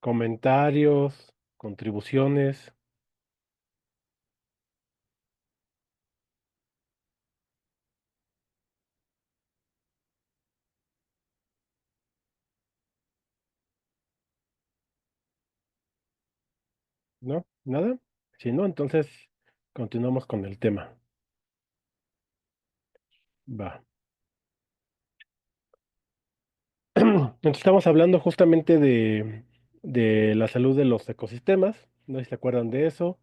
comentarios, contribuciones, ¿no? ¿Nada? Si no, entonces continuamos con el tema. Va. Entonces estamos hablando justamente de la salud de los ecosistemas, no sé si se acuerdan de eso.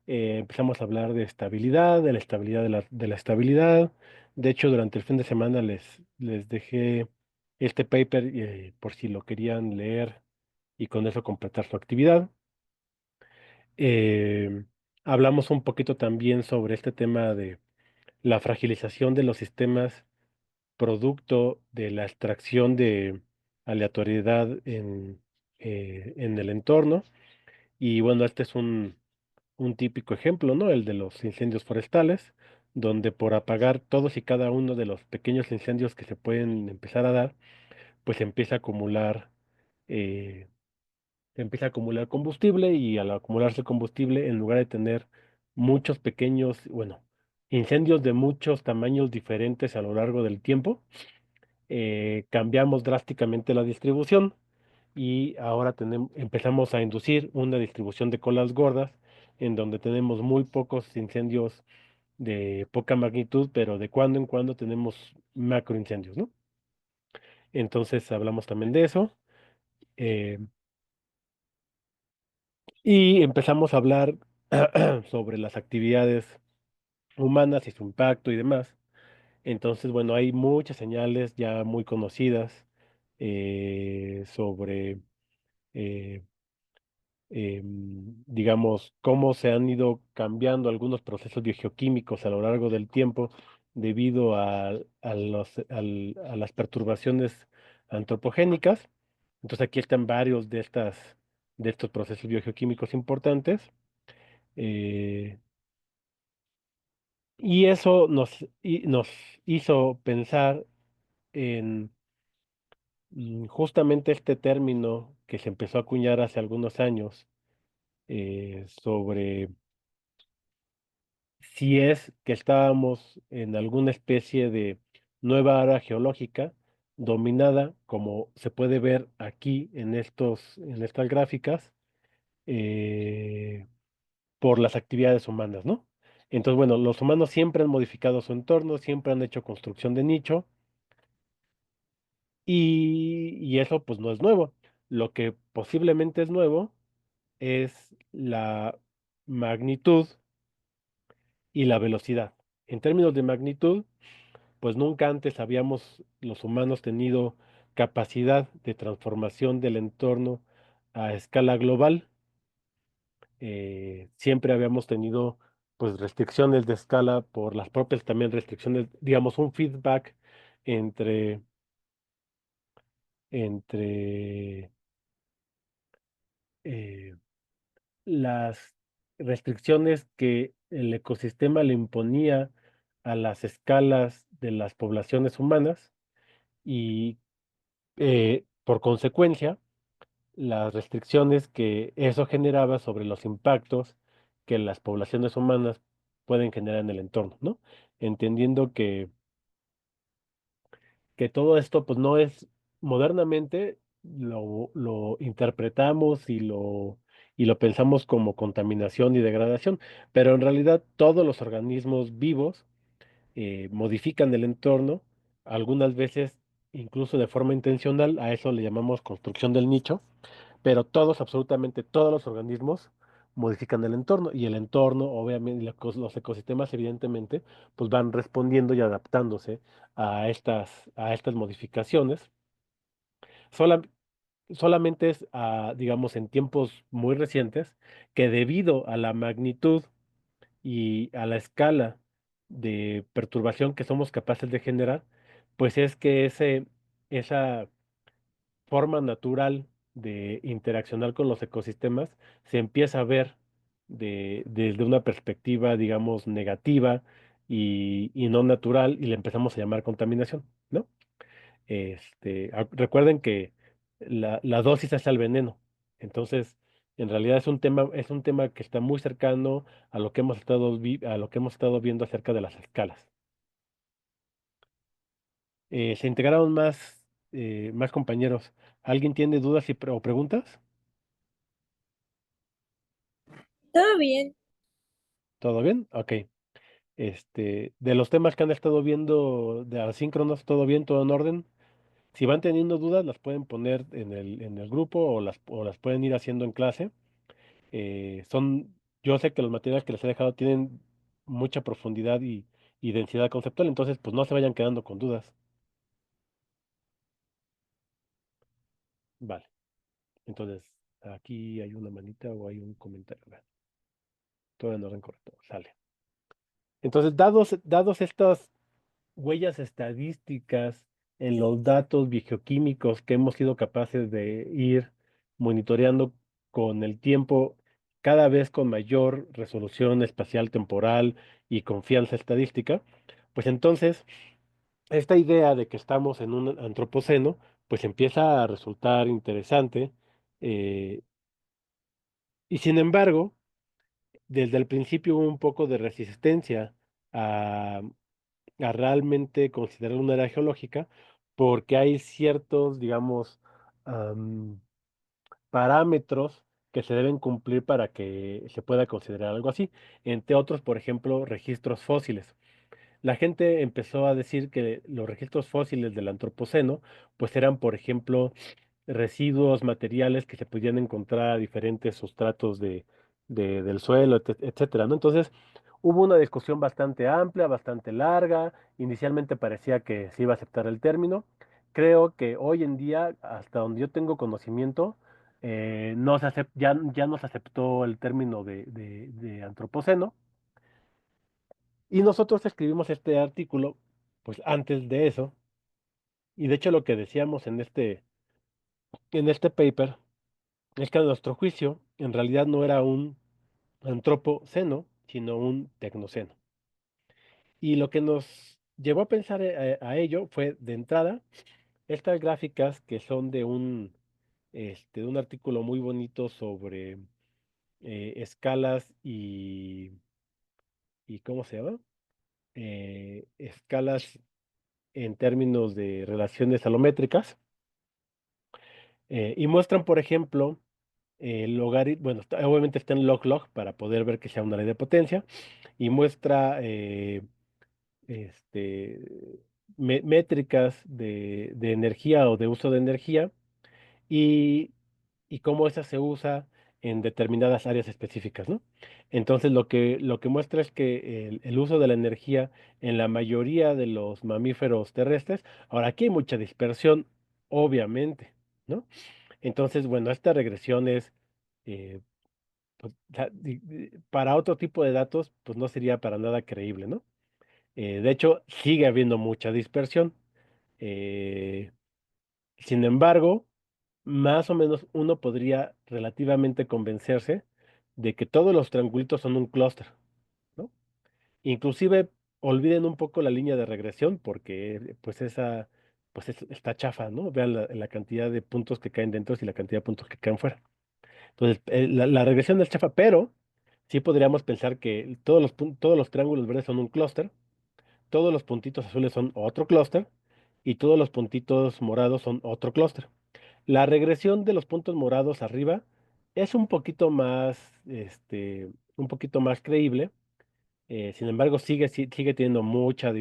Empezamos a hablar de estabilidad, de la estabilidad de la estabilidad. De hecho, durante el fin de semana les dejé este paper por si lo querían leer y con eso completar su actividad. Eh, Hablamos un poquito también sobre este tema de la fragilización de los sistemas producto de la extracción de aleatoriedad en el entorno. Y bueno, este es un típico ejemplo, ¿no? El de los incendios forestales, donde por apagar todos y cada uno de los pequeños incendios que se pueden empezar a dar, pues eh, se empieza a acumular combustible y al acumularse combustible, en lugar de tener muchos pequeños, bueno, incendios de muchos tamaños diferentes a lo largo del tiempo, cambiamos drásticamente la distribución y ahora empezamos a inducir una distribución de colas gordas en donde tenemos muy pocos incendios de poca magnitud, pero de cuando en cuando tenemos macroincendios, ¿no? Entonces hablamos también de eso eh, y empezamos a hablar sobre las actividades humanas y su impacto y demás. Entonces, bueno, hay muchas señales ya muy conocidas sobre eh, digamos, cómo se han ido cambiando algunos procesos biogeoquímicos a lo largo del tiempo debido a las perturbaciones antropogénicas. Entonces aquí están varios de estos procesos biogeoquímicos importantes. eh, y eso nos hizo pensar en justamente este término que se empezó a acuñar hace algunos años sobre si es que estábamos en alguna especie de nueva área geológica dominada, como se puede ver aquí en estas gráficas, eh, por las actividades humanas, ¿no? Entonces, bueno, los humanos siempre han modificado su entorno, siempre han hecho construcción de nicho y eso pues no es nuevo. Lo que posiblemente es nuevo es la magnitud y la velocidad. En términos de magnitud, pues nunca antes habíamos los humanos tenido capacidad de transformación del entorno a escala global. Siempre habíamos tenido pues restricciones de escala por las propias también restricciones, digamos, un feedback entre, entre eh, las restricciones que el ecosistema le imponía a las escalas de las poblaciones humanas y por consecuencia, las restricciones que eso generaba sobre los impactos que las poblaciones humanas pueden generar en el entorno, ¿no? Entendiendo que todo esto, pues no es modernamente, lo interpretamos y lo pensamos como contaminación y degradación, pero en realidad todos los organismos vivos modifican el entorno, algunas veces incluso de forma intencional, a eso le llamamos construcción del nicho, pero todos, absolutamente todos los organismos modifican el entorno y el entorno, obviamente, los ecosistemas, evidentemente, pues van respondiendo y adaptándose a estas modificaciones. Sola- Solamente es, digamos, en tiempos muy recientes que debido a la magnitud y a la escala de perturbación que somos capaces de generar, pues es que esa forma natural de interaccionar con los ecosistemas se empieza a ver desde una perspectiva, digamos, negativa y no natural, y le empezamos a llamar contaminación, ¿no? Recuerden que la dosis es el veneno. Entonces, en realidad es un tema que está muy cercano a lo que hemos a lo que hemos estado viendo acerca de las escalas. Se integraron más compañeros. ¿Alguien tiene dudas o preguntas? Todo bien. ¿Todo bien? Ok. De los temas que han estado viendo de asíncronos, ¿todo bien? ¿Todo en orden? Si van teniendo dudas, las pueden poner en el grupo o las pueden ir haciendo en clase. Yo sé que los materiales que les he dejado tienen mucha profundidad y densidad conceptual, entonces pues no se vayan quedando con dudas. Vale. Entonces, aquí hay una manita o hay un comentario. Vale, todo en orden correcto. Sale. Entonces, dados estas huellas estadísticas en los datos bioquímicos que hemos sido capaces de ir monitoreando con el tiempo, cada vez con mayor resolución espacial temporal y confianza estadística, pues entonces esta idea de que estamos en un antropoceno, pues empieza a resultar interesante. eh, y sin embargo, desde el principio hubo un poco de resistencia a realmente considerar una era geológica, porque hay ciertos, digamos, am, parámetros que se deben cumplir para que se pueda considerar algo así. Entre otros, por ejemplo, registros fósiles. La gente empezó a decir que los registros fósiles del antropoceno, pues eran, por ejemplo, residuos materiales que se podían encontrar a diferentes sustratos del suelo, etcétera, ¿no? Entonces, hubo una discusión bastante amplia, bastante larga. Inicialmente parecía que se iba a aceptar el término. Creo que hoy en día, hasta donde yo tengo conocimiento, no se ya no se aceptó el término de antropoceno. Y nosotros escribimos este artículo, pues antes de eso. Y de hecho lo que decíamos en este paper es que a nuestro juicio, en realidad no era un antropoceno, sino un tecnoceno. Y lo que nos llevó a pensar a ello fue, de entrada, estas gráficas que son de un artículo muy bonito sobre escalas y ¿cómo se llama? Escalas en términos de relaciones alométricas. Y muestran, por ejemplo, el logaritmo, bueno, obviamente está en log-log para poder ver que sea una ley de potencia, y muestra este, métricas de energía o de uso de energía y, y cómo esa se usa en determinadas áreas específicas, ¿no? Entonces, lo que muestra es que el uso de la energía en la mayoría de los mamíferos terrestres, ahora aquí hay mucha dispersión, obviamente, ¿no? Entonces, bueno, esta regresión es, eh, pues, para otro tipo de datos, pues no sería para nada creíble, ¿no? De hecho, sigue habiendo mucha dispersión. Eh, Sin embargo, más o menos uno podría relativamente convencerse de que todos los triangulitos son un clúster, ¿no? Inclusive olviden un poco la línea de regresión porque pues esa está chafa, ¿no? Vean la cantidad de puntos que caen dentro y la cantidad de puntos que caen fuera. Entonces, la regresión es chafa, pero sí podríamos pensar que todos los triángulos verdes son un clúster, todos los puntitos azules son otro clúster y todos los puntitos morados son otro clúster. La regresión de los puntos morados arriba es un poquito más creíble. Sin embargo, sigue teniendo mucho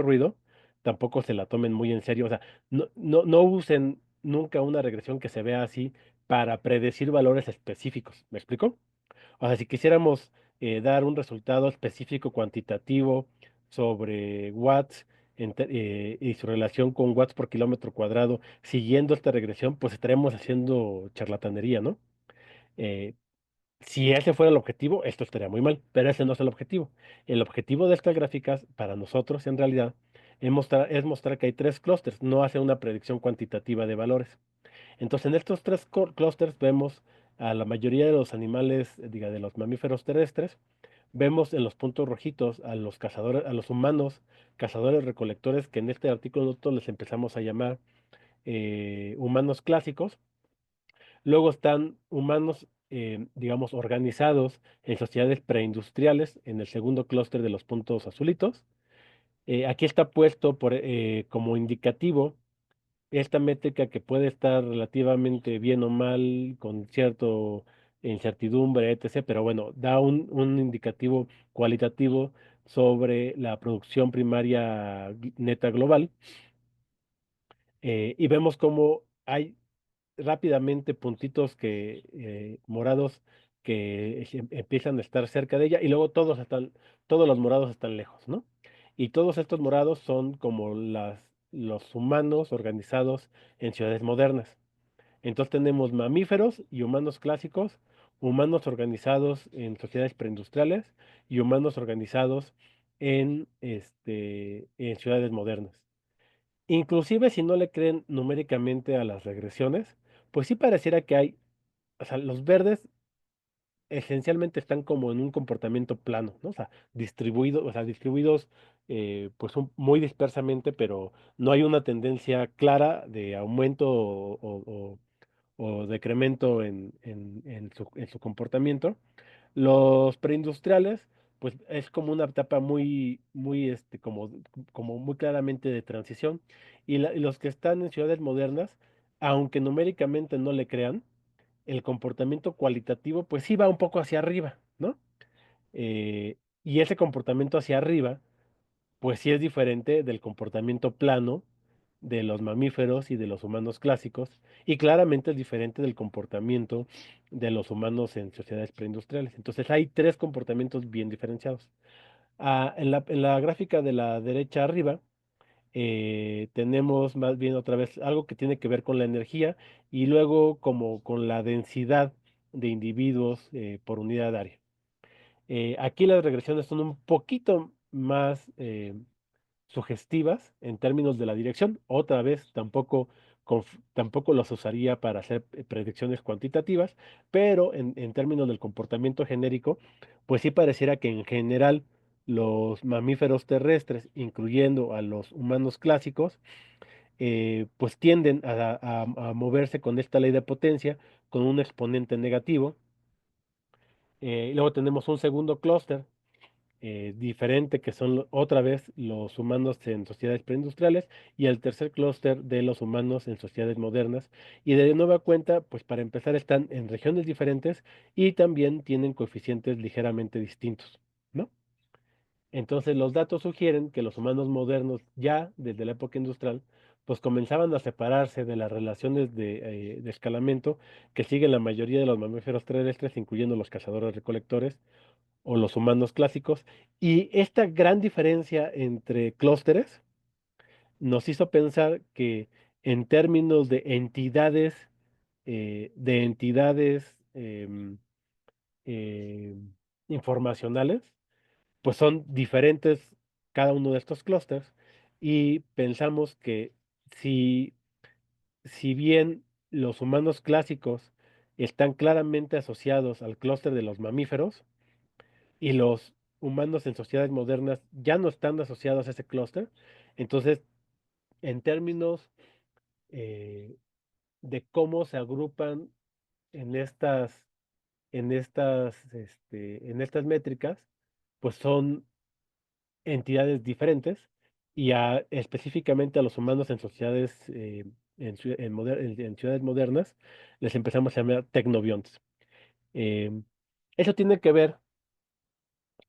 ruido. Tampoco se la tomen muy en serio. O sea, no usen nunca una regresión que se vea así para predecir valores específicos. ¿Me explico? O sea, si quisiéramos dar un resultado específico cuantitativo sobre watts y su relación con watts por kilómetro cuadrado, siguiendo esta regresión, pues estaremos haciendo charlatanería, ¿no? Eh, si ese fuera el objetivo, esto estaría muy mal, pero ese no es el objetivo. El objetivo de estas gráficas, para nosotros, en realidad, es mostrar que hay tres clústeres, no hacer una predicción cuantitativa de valores. Entonces, en estos tres clústeres vemos a la mayoría de los animales, diga, de los mamíferos terrestres, vemos en los puntos rojitos a los cazadores, a los humanos, cazadores recolectores, que en este artículo nosotros les empezamos a llamar humanos clásicos, Luego están humanos, digamos, organizados en sociedades preindustriales, en el segundo clúster de los puntos azulitos. Aquí está puesto como indicativo esta métrica que puede estar relativamente bien o mal, con cierto incertidumbre, etc., pero bueno, da un indicativo cualitativo sobre la producción primaria neta global. Y vemos cómo hay rápidamente puntitos morados que empiezan a estar cerca de ella y luego todos los morados están lejos, ¿no? Y todos estos morados son como los humanos organizados en ciudades modernas. Entonces tenemos mamíferos y humanos clásicos, humanos organizados en sociedades preindustriales y humanos organizados en ciudades modernas. Inclusive si no le creen numéricamente a las regresiones, pues sí pareciera que hay, o sea, los verdes esencialmente están como en un comportamiento plano, ¿no? O sea, distribuidos pues muy dispersamente, pero no hay una tendencia clara de aumento o decremento en su comportamiento. Los preindustriales, pues es como una etapa como muy claramente de transición. Y los que están en ciudades modernas, aunque numéricamente no le crean, el comportamiento cualitativo, pues sí va un poco hacia arriba, ¿no? Y ese comportamiento hacia arriba, pues sí es diferente del comportamiento plano de los mamíferos y de los humanos clásicos, y claramente es diferente del comportamiento de los humanos en sociedades preindustriales. Entonces hay tres comportamientos bien diferenciados. En la gráfica de la derecha arriba, tenemos más bien otra vez algo que tiene que ver con la energía y luego como con la densidad de individuos por unidad área. Aquí las regresiones son un poquito más sugestivas en términos de la dirección. Otra vez, tampoco los usaría para hacer predicciones cuantitativas, pero en términos del comportamiento genérico, pues sí pareciera que en general los mamíferos terrestres, incluyendo a los humanos clásicos, pues tienden a moverse con esta ley de potencia, con un exponente negativo. Y luego tenemos un segundo clúster diferente, que son otra vez los humanos en sociedades preindustriales, y el tercer clúster de los humanos en sociedades modernas. Y de nueva cuenta, pues para empezar, están en regiones diferentes y también tienen coeficientes ligeramente distintos, ¿no? Entonces, los datos sugieren que los humanos modernos, ya desde la época industrial, pues comenzaban a separarse de las relaciones de escalamiento que siguen la mayoría de los mamíferos terrestres, incluyendo los cazadores-recolectores o los humanos clásicos. Y esta gran diferencia entre clústeres nos hizo pensar que en términos de entidades eh, informacionales, pues son diferentes cada uno de estos clústeres. Y pensamos que si, si bien los humanos clásicos están claramente asociados al clúster de los mamíferos, y los humanos en sociedades modernas ya no están asociados a ese clúster. Entonces, en términos eh, de cómo se agrupan en estas métricas, pues son entidades diferentes y específicamente a los humanos en sociedades, en ciudades modernas, les empezamos a llamar tecnobiontes. Eh, Eso tiene que ver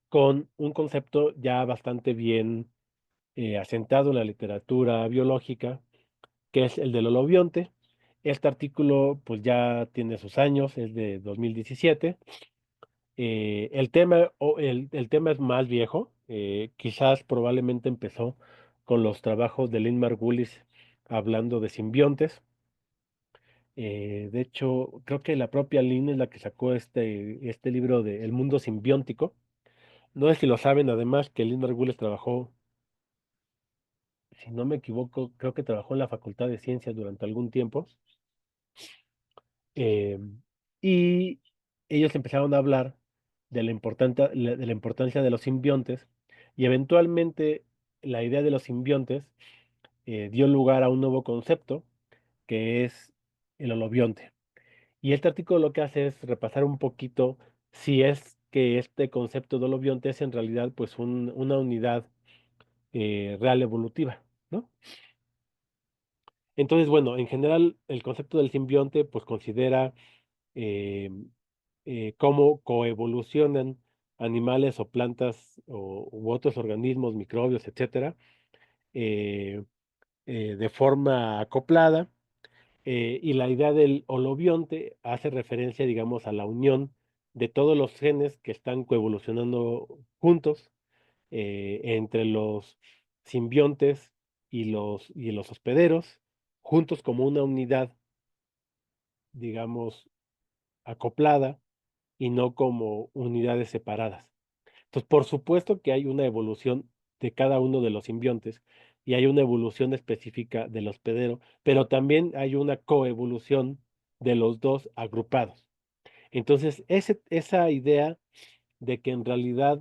con un concepto ya bastante bien asentado en la literatura biológica, que es el del holobionte. Este artículo pues ya tiene sus años, es de 2017. El tema es más viejo, quizás probablemente empezó con los trabajos de Lynn Margulis hablando de simbiontes. De hecho, creo que la propia Lynn es la que sacó este libro de El mundo simbiótico. No sé si lo saben, además, que Lynn Margulis trabajó, si no me equivoco, creo que trabajó en la Facultad de Ciencias durante algún tiempo. eh, y ellos empezaron a hablar de la importancia de los simbiontes, y eventualmente la idea de los simbiontes dio lugar a un nuevo concepto que es el holobionte. Y este artículo lo que hace es repasar un poquito si es que este concepto de holobionte es en realidad pues una unidad real evolutiva, ¿no? Entonces, bueno, en general el concepto del simbionte pues considera eh, cómo coevolucionan animales o plantas u otros organismos, microbios, etcétera, eh, de forma acoplada. Y la idea del holobionte hace referencia, digamos, a la unión de todos los genes que están coevolucionando juntos entre los simbiontes y los hospederos, juntos como una unidad, digamos, acoplada y no como unidades separadas. Entonces, por supuesto que hay una evolución de cada uno de los simbiontes y hay una evolución específica del hospedero, pero también hay una coevolución de los dos agrupados. Entonces, esa idea de que en realidad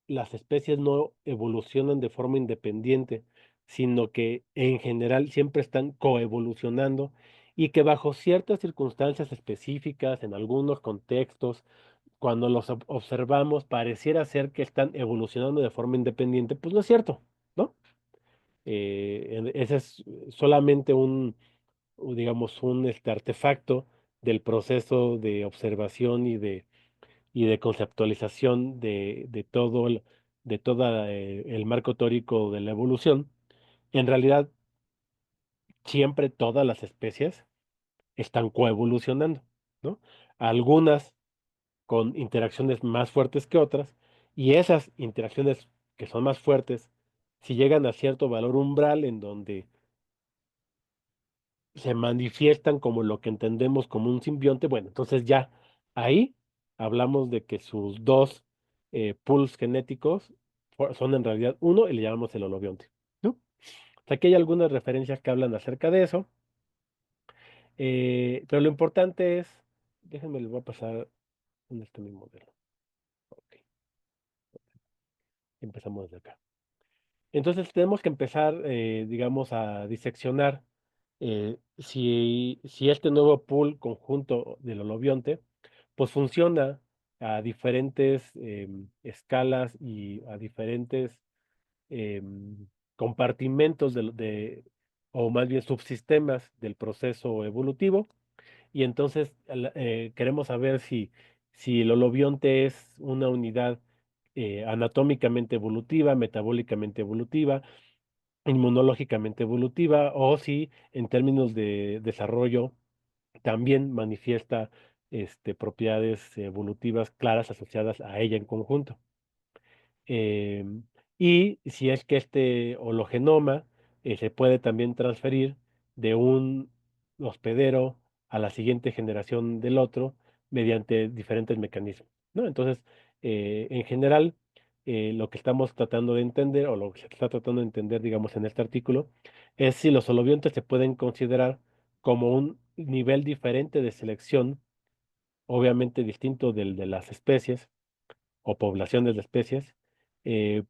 las especies no evolucionan de forma independiente, sino que en general siempre están coevolucionando y que bajo ciertas circunstancias específicas, en algunos contextos, cuando los observamos, pareciera ser que están evolucionando de forma independiente, pues no es cierto, ¿no? Ese es solamente digamos, un artefacto del proceso de observación y de conceptualización de todo el marco teórico de la evolución. En realidad, siempre todas las especies están coevolucionando, ¿no? Algunas con interacciones más fuertes que otras, y esas interacciones que son más fuertes, si llegan a cierto valor umbral en donde se manifiestan como lo que entendemos como un simbionte, bueno, entonces ya ahí hablamos de que sus dos pools genéticos son en realidad uno y le llamamos el holobionte, ¿no? O sea, aquí hay algunas referencias que hablan acerca de eso, pero lo importante es, déjenme, les voy a pasar dónde está mi modelo. Ok, empezamos desde acá. Entonces tenemos que empezar, digamos, a diseccionar si este nuevo pool conjunto del holobionte, pues funciona a diferentes escalas y a diferentes compartimentos o más bien subsistemas del proceso evolutivo. Y entonces queremos saber si el holobionte es una unidad anatómicamente evolutiva, metabólicamente evolutiva, inmunológicamente evolutiva, o si en términos de desarrollo también manifiesta propiedades evolutivas claras asociadas a ella en conjunto. Em, y si es que este hologenoma se puede también transferir de un hospedero a la siguiente generación del otro mediante diferentes mecanismos, ¿no? Entonces, en general, lo que estamos tratando de entender, o lo que se está tratando de entender, digamos, en este artículo, es si los holobiontes se pueden considerar como un nivel diferente de selección, obviamente distinto del de las especies o poblaciones de especies,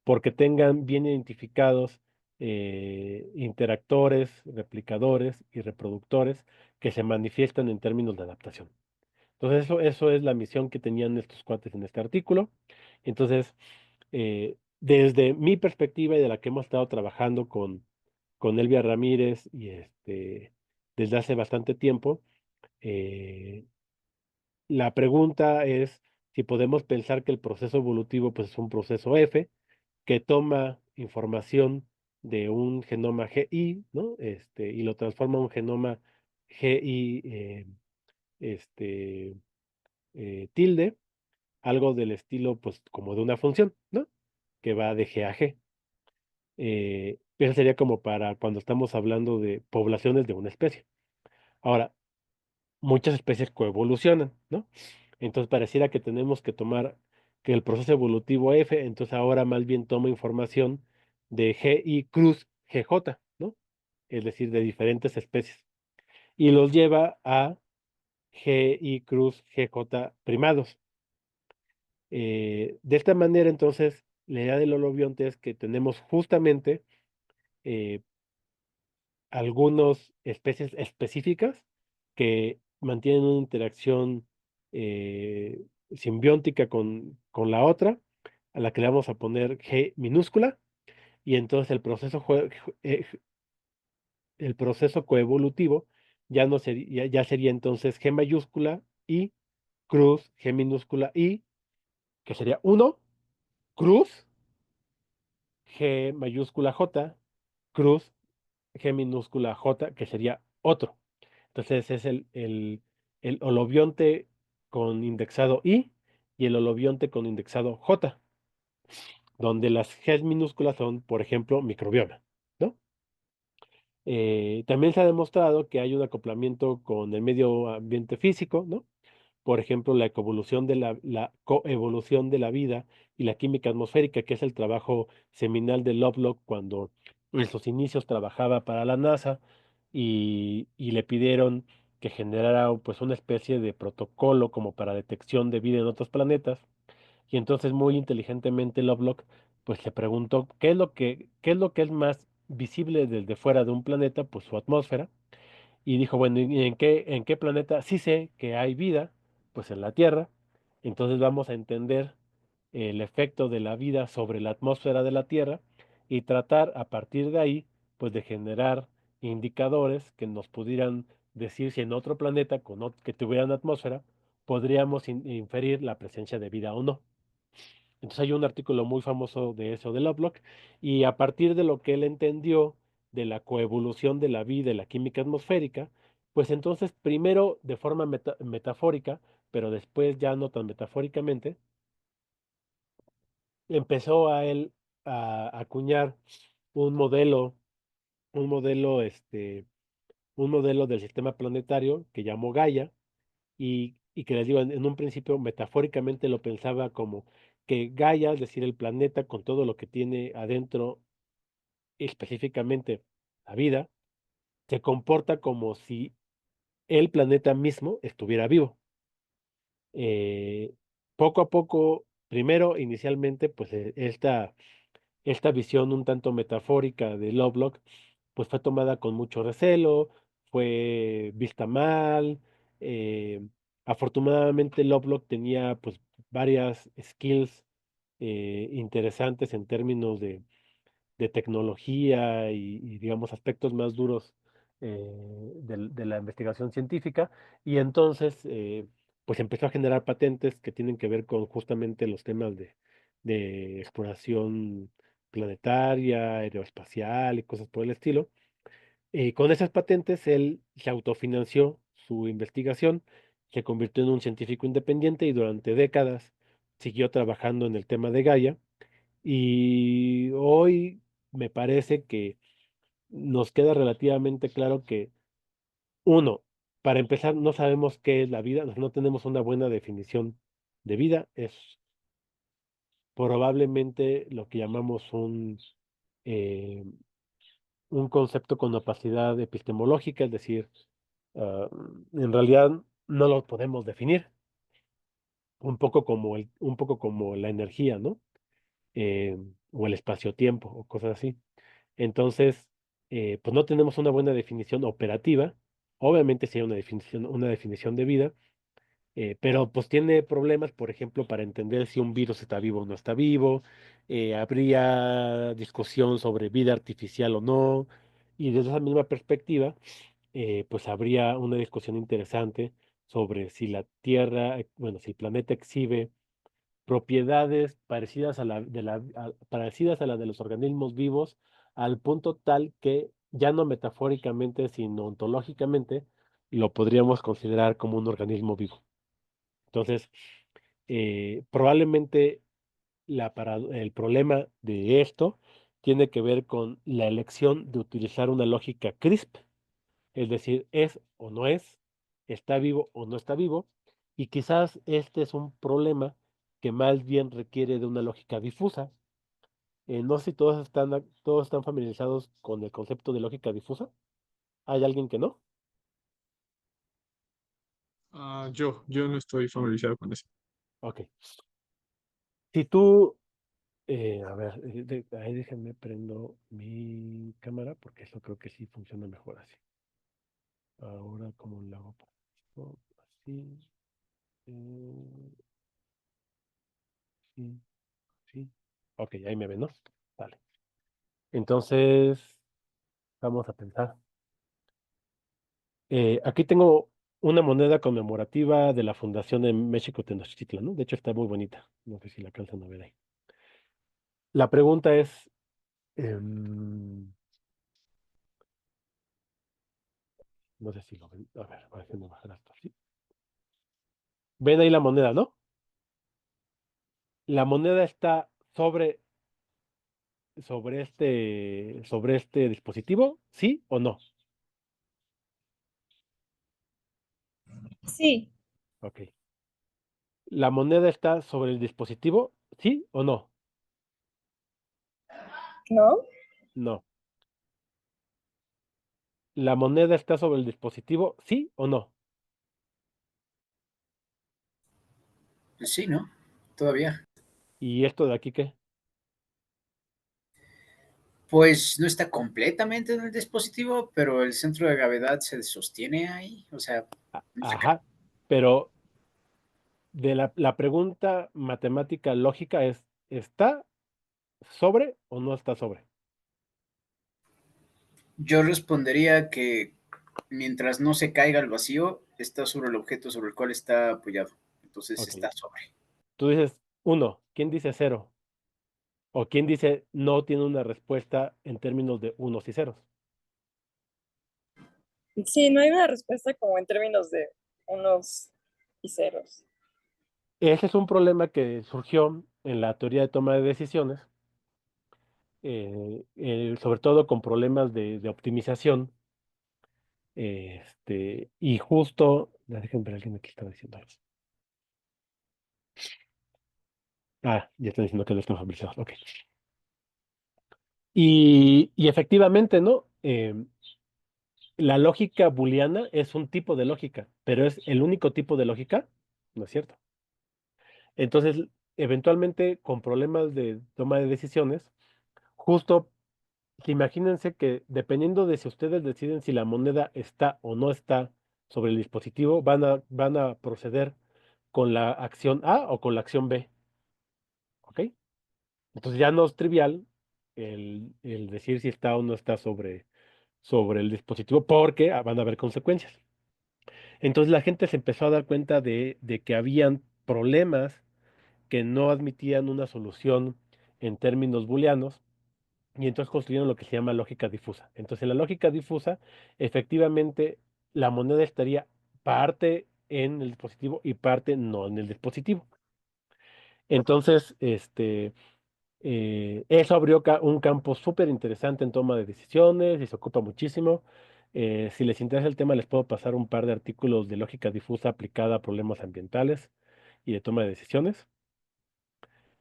porque tengan bien identificados interactores, replicadores y reproductores que se manifiestan en términos de adaptación. Entonces, eso es la misión que tenían estos cuates en este artículo. Entonces, desde mi perspectiva y de la que hemos estado trabajando con Elvia Ramírez y desde hace bastante tiempo, eh, la pregunta es si podemos pensar que el proceso evolutivo pues, es un proceso F que toma información de un genoma GI, ¿no? Y lo transforma en un genoma GI este, tilde, algo del estilo, pues, como de una función, ¿no? Que va de G a G. Eso sería como para cuando estamos hablando de poblaciones de una especie. Ahora, muchas especies coevolucionan, ¿no? Entonces pareciera que tenemos que tomar que el proceso evolutivo F, entonces ahora más bien toma información de GI cruz GJ, ¿no? Es decir, de diferentes especies, y los lleva a GI cruz GJ primados. De esta manera, entonces, la idea del holobionte es que tenemos justamente eh, algunas especies específicas que mantienen una interacción eh, simbiótica con la otra, a la que le vamos a poner G minúscula, y entonces el proceso coevolutivo ya no sería, ya sería entonces G mayúscula I cruz G minúscula I, que sería uno cruz G mayúscula J, cruz G minúscula J, que sería otro. Entonces es el holobionte con indexado I y el holobionte con indexado J, donde las G minúsculas son, por ejemplo, microbioma, ¿no? También se ha demostrado que hay un acoplamiento con el medio ambiente físico, ¿no? Por ejemplo, la coevolución de la vida y la química atmosférica, que es el trabajo seminal de Lovelock cuando en sus inicios trabajaba para la NASA y le pidieron que generara pues una especie de protocolo como para detección de vida en otros planetas. Y entonces muy inteligentemente Lovelock pues le preguntó qué es lo que es más visible desde fuera de un planeta, pues su atmósfera, y dijo, bueno, ¿y en qué planeta sí sé que hay vida? Pues en la Tierra. Entonces vamos a entender el efecto de la vida sobre la atmósfera de la Tierra y tratar a partir de ahí, pues de generar indicadores que nos pudieran decir si en otro planeta que tuvieran atmósfera podríamos inferir la presencia de vida o no. Entonces hay un artículo muy famoso de eso de Lovelock y a partir de lo que él entendió de la coevolución de la vida y la química atmosférica, pues entonces primero de forma metafórica, pero después ya no tan metafóricamente, empezó a él a acuñar un modelo, un modelo, un modelo del sistema planetario que llamó Gaia y que les digo, en un principio metafóricamente lo pensaba como que Gaia, es decir, el planeta con todo lo que tiene adentro, específicamente la vida, se comporta como si el planeta mismo estuviera vivo. Eh, Poco a poco, primero, inicialmente, pues esta visión un tanto metafórica de Lovelock, pues fue tomada con mucho recelo, fue vista mal. eh, Afortunadamente Lovelock tenía pues varias skills interesantes en términos de tecnología y, digamos aspectos más duros de la investigación científica y entonces pues empezó a generar patentes que tienen que ver con justamente los temas de exploración planetaria, aeroespacial y cosas por el estilo. Con esas patentes él se autofinanció su investigación, se convirtió en un científico independiente y durante décadas siguió trabajando en el tema de Gaia y hoy me parece que nos queda relativamente claro que, uno, para empezar, no sabemos qué es la vida, no tenemos una buena definición de vida, es probablemente lo que llamamos eh, un concepto con opacidad epistemológica, es decir, ah, en realidad no lo podemos definir, un poco como la energía, ¿no? Eh, o el espacio-tiempo, o cosas así. Entonces, pues no tenemos una buena definición operativa. Obviamente sí hay una definición de vida, pero pues tiene problemas, por ejemplo, para entender si un virus está vivo o no está vivo. Habría discusión sobre vida artificial o no. Y desde esa misma perspectiva, pues habría una discusión interesante sobre si la Tierra, bueno, si el planeta exhibe propiedades parecidas a las de los organismos vivos, al punto tal que ya no metafóricamente, sino ontológicamente, lo podríamos considerar como un organismo vivo. Entonces, probablemente el problema de esto tiene que ver con la elección de utilizar una lógica CRISP, es decir, es o no es, está vivo o no está vivo, y quizás este es un problema que más bien requiere de una lógica difusa. No sé si todos están familiarizados con el concepto de lógica difusa. ¿Hay alguien que no? Yo no estoy familiarizado con eso. Ok. Si tú, a ver, ahí déjenme prendo mi cámara porque eso creo que sí funciona mejor así. Ahora, ¿cómo lo hago? Esto, así, eh, sí, sí. Ok, ahí me ven, ¿no? Vale. Entonces, vamos a pensar. Aquí tengo una moneda conmemorativa de la Fundación de México Tenochtitlan, ¿no? De hecho, está muy bonita. No sé si la alcanzan a ver ahí. La pregunta es, no sé si lo ven. A ver, déjenme bajar hasta así. Ven ahí la moneda, ¿no? La moneda está sobre este dispositivo, ¿sí o no? Sí, Ok. La moneda está sobre el dispositivo, ¿sí o no? ¿no? No. La moneda está sobre el dispositivo, ¿sí o no? Pues sí, ¿no? Todavía. ¿Y esto de aquí qué? Pues no está completamente en el dispositivo, pero el centro de gravedad se sostiene ahí. O sea, no se cae. Ajá. Pero de la pregunta matemática lógica es, ¿está sobre o no está sobre? Yo respondería que mientras no se caiga al vacío, está sobre el objeto sobre el cual está apoyado. Entonces Ok. está sobre. Tú dices uno, ¿quién dice cero? ¿O quién dice no tiene una respuesta en términos de unos y ceros? Sí, no hay una respuesta como en términos de unos y ceros. Ese es un problema que surgió en la teoría de toma de decisiones, sobre todo con problemas de optimización. Y justo, ya déjenme ver, alguien aquí estaba diciendo algo. Ah, ya están diciendo que no están familiarizados. Ok. Y efectivamente, ¿no? La lógica booleana es un tipo de lógica, pero es el único tipo de lógica, ¿no es cierto? Entonces, eventualmente, con problemas de toma de decisiones, justo imagínense que dependiendo de si ustedes deciden si la moneda está o no está sobre el dispositivo, van a proceder con la acción A o con la acción B, ¿ok? Entonces ya no es trivial el decir si está o no está sobre el dispositivo porque van a haber consecuencias. Entonces la gente se empezó a dar cuenta de que habían problemas que no admitían una solución en términos booleanos y entonces construyeron lo que se llama lógica difusa. Entonces en la lógica difusa, efectivamente, la moneda estaría parte en el dispositivo y parte no en el dispositivo. Entonces, eso abrió un campo súper interesante en toma de decisiones y se ocupa muchísimo. Si les interesa el tema, les puedo pasar un par de artículos de lógica difusa aplicada a problemas ambientales y de toma de decisiones.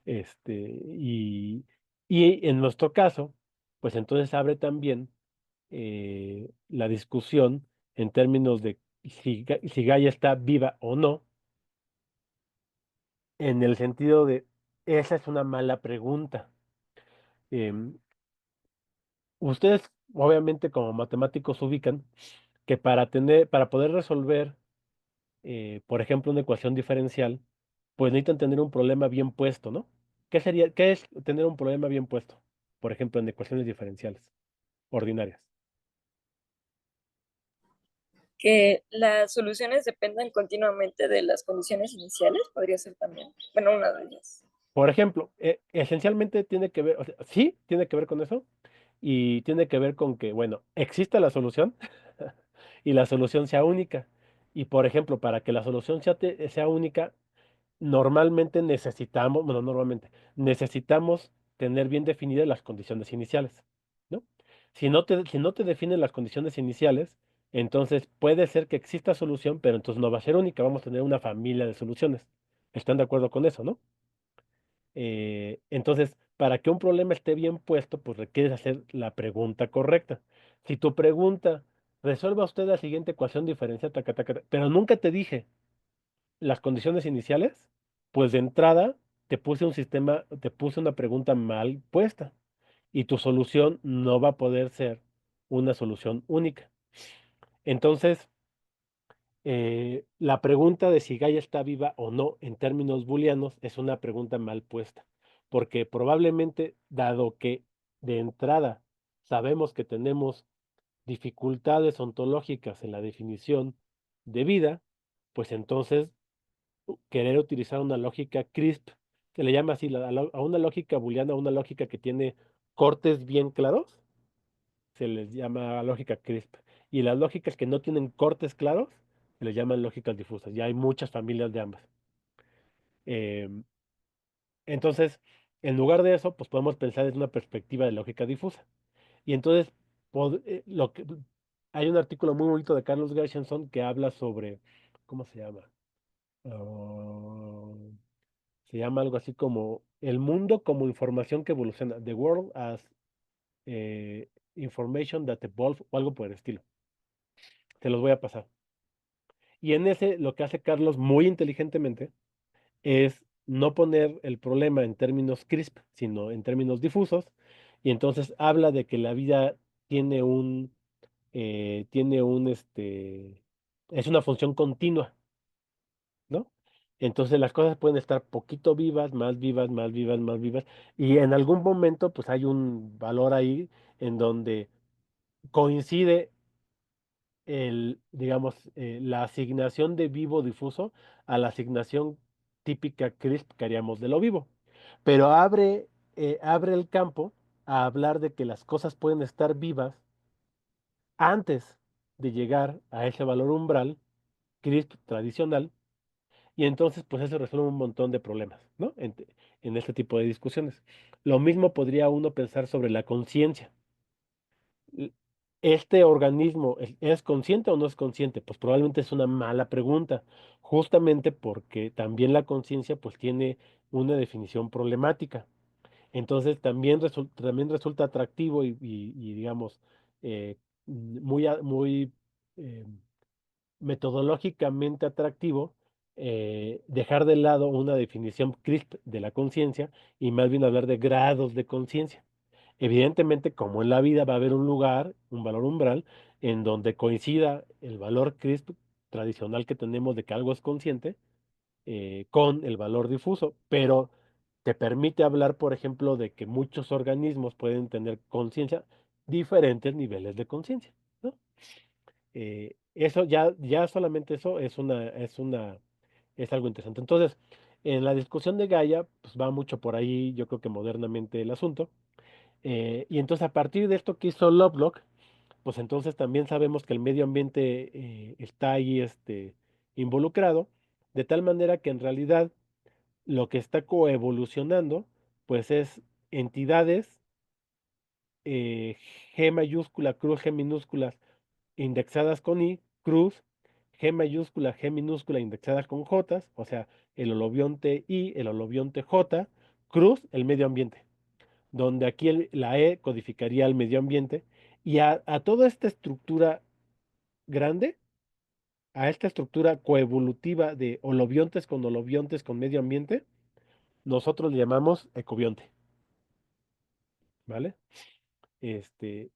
Este, y, y en nuestro caso, pues entonces abre también la discusión en términos de si Gaia está viva o no, en el sentido de, esa es una mala pregunta. Em, Ustedes, obviamente, como matemáticos, ubican que para poder resolver, por ejemplo, una ecuación diferencial, pues necesitan tener un problema bien puesto, ¿no? ¿Qué es tener un problema bien puesto? Por ejemplo, en ecuaciones diferenciales ordinarias. Que las soluciones dependan continuamente de las condiciones iniciales, podría ser también. Bueno, una de ellas. Por ejemplo, esencialmente tiene que ver, o sea, sí, tiene que ver con eso, y tiene que ver con que, bueno, exista la solución y la solución sea única. Y por ejemplo, para que la solución sea única, normalmente necesitamos tener bien definidas las condiciones iniciales, ¿no? Si no te definen las condiciones iniciales, entonces puede ser que exista solución, pero entonces no va a ser única, vamos a tener una familia de soluciones. ¿Están de acuerdo con eso, no? Entonces, para que un problema esté bien puesto, pues requieres hacer la pregunta correcta. Si tu pregunta, resuelva usted la siguiente ecuación diferencial, taca, taca, taca, pero nunca te dije las condiciones iniciales, pues de entrada te puse una pregunta mal puesta y tu solución no va a poder ser una solución única. Entonces, La pregunta de si Gaia está viva o no en términos booleanos es una pregunta mal puesta, porque probablemente, dado que de entrada sabemos que tenemos dificultades ontológicas en la definición de vida, pues entonces querer utilizar una lógica CRISP, se le llama así a una lógica booleana, una lógica que tiene cortes bien claros, se les llama lógica CRISP. Y las lógicas que no tienen cortes claros, se les llaman lógicas difusas. Ya hay muchas familias de ambas. Em, entonces, en lugar de eso, pues podemos pensar desde una perspectiva de lógica difusa. Y entonces, hay un artículo muy bonito de Carlos Gershenson que habla sobre, ¿cómo se llama? Ah, se llama algo así como el mundo como información que evoluciona, The World as Information that Evolve, o algo por el estilo. Te los voy a pasar. Y en ese, lo que hace Carlos muy inteligentemente es no poner el problema en términos crisp, sino en términos difusos. Y entonces habla de que la vida tiene es una función continua, ¿no? Entonces las cosas pueden estar poquito vivas, más vivas, más vivas, más vivas, y en algún momento pues hay un valor ahí en donde coincide la asignación de vivo difuso a la asignación típica CRISP que haríamos de lo vivo. Pero abre el campo a hablar de que las cosas pueden estar vivas antes de llegar a ese valor umbral CRISP tradicional, y entonces pues eso resuelve un montón de problemas, ¿no? En este tipo de discusiones. Lo mismo podría uno pensar sobre la conciencia. ¿Este organismo es consciente o no es consciente? Pues probablemente es una mala pregunta, justamente porque también la conciencia pues tiene una definición problemática. Entonces también resulta atractivo y, digamos, muy eh, metodológicamente atractivo dejar de lado una definición crisp de la conciencia y más bien hablar de grados de conciencia. Evidentemente, como en la vida, va a haber un lugar, un valor umbral, en donde coincida el valor CRISP tradicional que tenemos de que algo es consciente con el valor difuso, pero te permite hablar, por ejemplo, de que muchos organismos pueden tener conciencia, diferentes niveles de conciencia, ¿no? Eso ya solamente eso es algo interesante. Entonces, en la discusión de Gaia, pues va mucho por ahí, yo creo que modernamente el asunto. Y entonces a partir de esto que hizo Lovelock, pues entonces también sabemos que el medio ambiente está ahí involucrado, de tal manera que en realidad lo que está coevolucionando, pues es entidades eh, G mayúscula, cruz, G minúsculas, indexadas con I, cruz, G mayúscula, G minúscula, indexadas con J, o sea, el holobionte I, el holobionte J, cruz, el medio ambiente, donde aquí la E codificaría el medio ambiente, y a toda esta estructura grande, a esta estructura coevolutiva de holobiontes con medio ambiente, nosotros le llamamos ecobionte, ¿vale?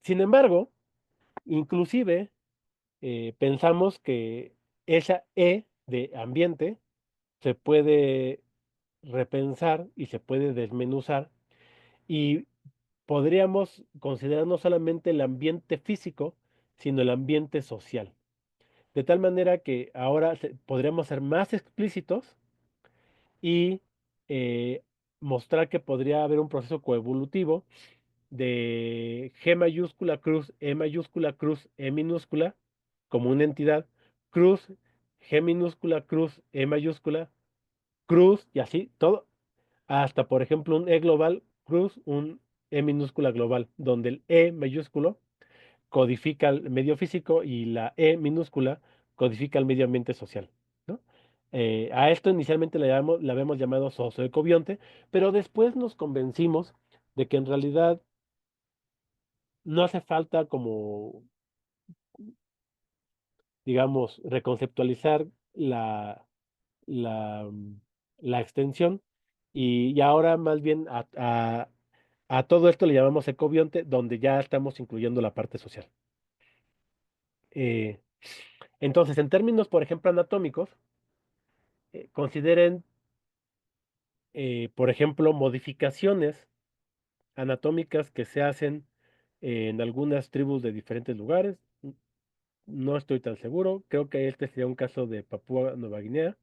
Sin embargo, inclusive pensamos que esa E de ambiente se puede repensar y se puede desmenuzar y podríamos considerar no solamente el ambiente físico, sino el ambiente social. De tal manera que ahora podríamos ser más explícitos y eh, mostrar que podría haber un proceso coevolutivo de G mayúscula cruz E minúscula como una entidad, cruz, G minúscula cruz E mayúscula, cruz y así, todo, hasta por ejemplo un E global, cruz, un E minúscula global, donde el E mayúsculo codifica el medio físico y la E minúscula codifica el medio ambiente social, ¿no? A esto inicialmente le habíamos llamado socioecobionte, pero después nos convencimos de que en realidad no hace falta como, digamos, reconceptualizar la, mm, la extensión y ahora más bien a todo esto le llamamos ecobionte, donde ya estamos incluyendo la parte social. Entonces, en términos, por ejemplo, anatómicos, consideren, por ejemplo, modificaciones anatómicas que se hacen en algunas tribus de diferentes lugares. No estoy tan seguro. Creo que este sería un caso de Papúa Nueva Guinea,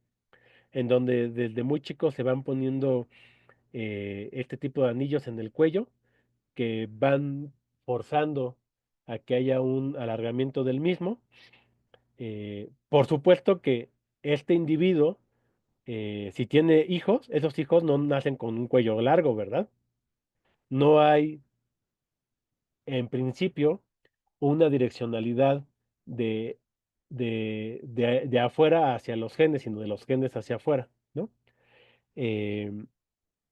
en donde desde muy chicos se van poniendo este tipo de anillos en el cuello que van forzando a que haya un alargamiento del mismo. Por supuesto que este individuo, si tiene hijos, esos hijos no nacen con un cuello largo, ¿verdad? No hay, en principio, una direccionalidad de, de afuera hacia los genes, sino de los genes hacia afuera, ¿no? Eh,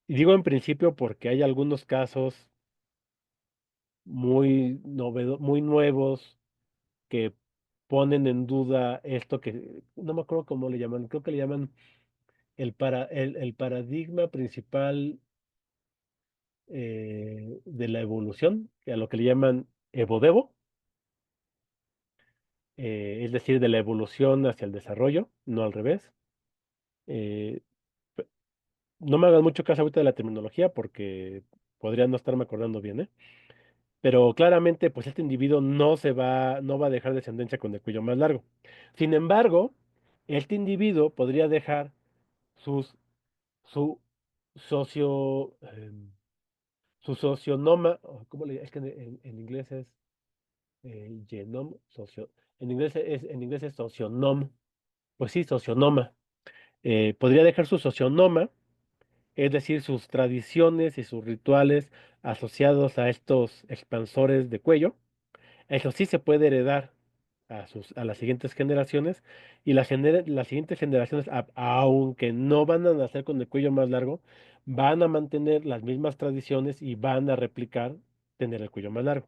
y digo en principio porque hay algunos casos muy nuevos que ponen en duda esto que no me acuerdo cómo le llaman, creo que le llaman el paradigma principal de la evolución, a lo que le llaman evodevo, es decir, de la evolución hacia el desarrollo, no al revés. Eh, no me hagan mucho caso ahorita de la terminología porque podría no estarme acordando bien, ¿eh? Pero claramente, pues este individuo no va a dejar descendencia con el cuello más largo. Sin embargo, este individuo podría dejar sus, su socio, su socionoma, es que en inglés es genome, en inglés es socionom, pues sí, socionoma. Podría dejar su socionoma, es decir, sus tradiciones y sus rituales asociados a estos expansores de cuello. Eso sí se puede heredar a las siguientes generaciones y las siguientes generaciones, aunque no van a nacer con el cuello más largo, van a mantener las mismas tradiciones y van a replicar tener el cuello más largo.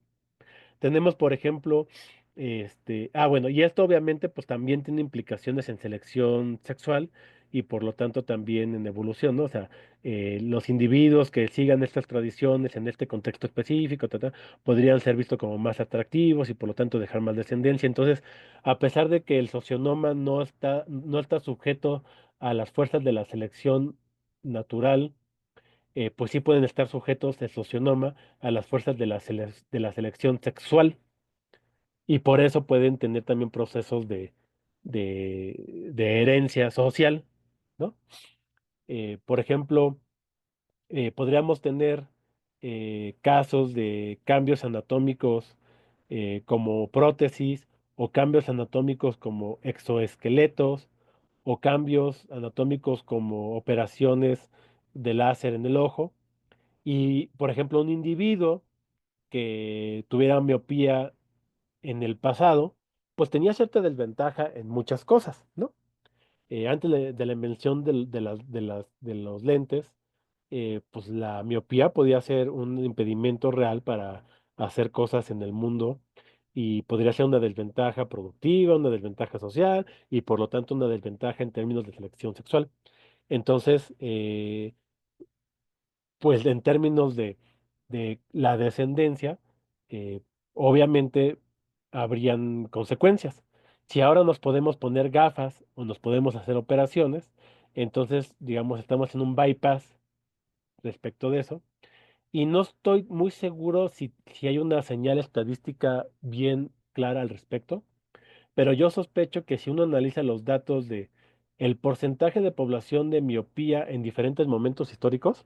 Tenemos, por ejemplo, bueno, y esto obviamente pues también tiene implicaciones en selección sexual y por lo tanto también en evolución, ¿no? O sea, los individuos que sigan estas tradiciones en este contexto específico, podrían ser vistos como más atractivos y por lo tanto dejar más descendencia. Entonces, a pesar de que el socionoma no está sujeto a las fuerzas de la selección natural, pues sí pueden estar sujetos el socionoma a las fuerzas de de la selección sexual y por eso pueden tener también procesos de herencia social, ¿no? Por ejemplo, podríamos tener casos de cambios anatómicos como prótesis o cambios anatómicos como exoesqueletos o cambios anatómicos como operaciones de láser en el ojo. Y, por ejemplo, un individuo que tuviera miopía en el pasado, pues tenía cierta desventaja en muchas cosas, ¿no? Antes de la invención de los lentes, pues la miopía podía ser un impedimento real para hacer cosas en el mundo y podría ser una desventaja productiva, una desventaja social y por lo tanto una desventaja en términos de selección sexual. Entonces, pues en términos de la descendencia, eh, obviamente habrían consecuencias. Si ahora nos podemos poner gafas o nos podemos hacer operaciones, entonces, digamos, estamos en un bypass respecto de eso. Y no estoy muy seguro si hay una señal estadística bien clara al respecto, pero yo sospecho que si uno analiza los datos de el porcentaje de población de miopía en diferentes momentos históricos,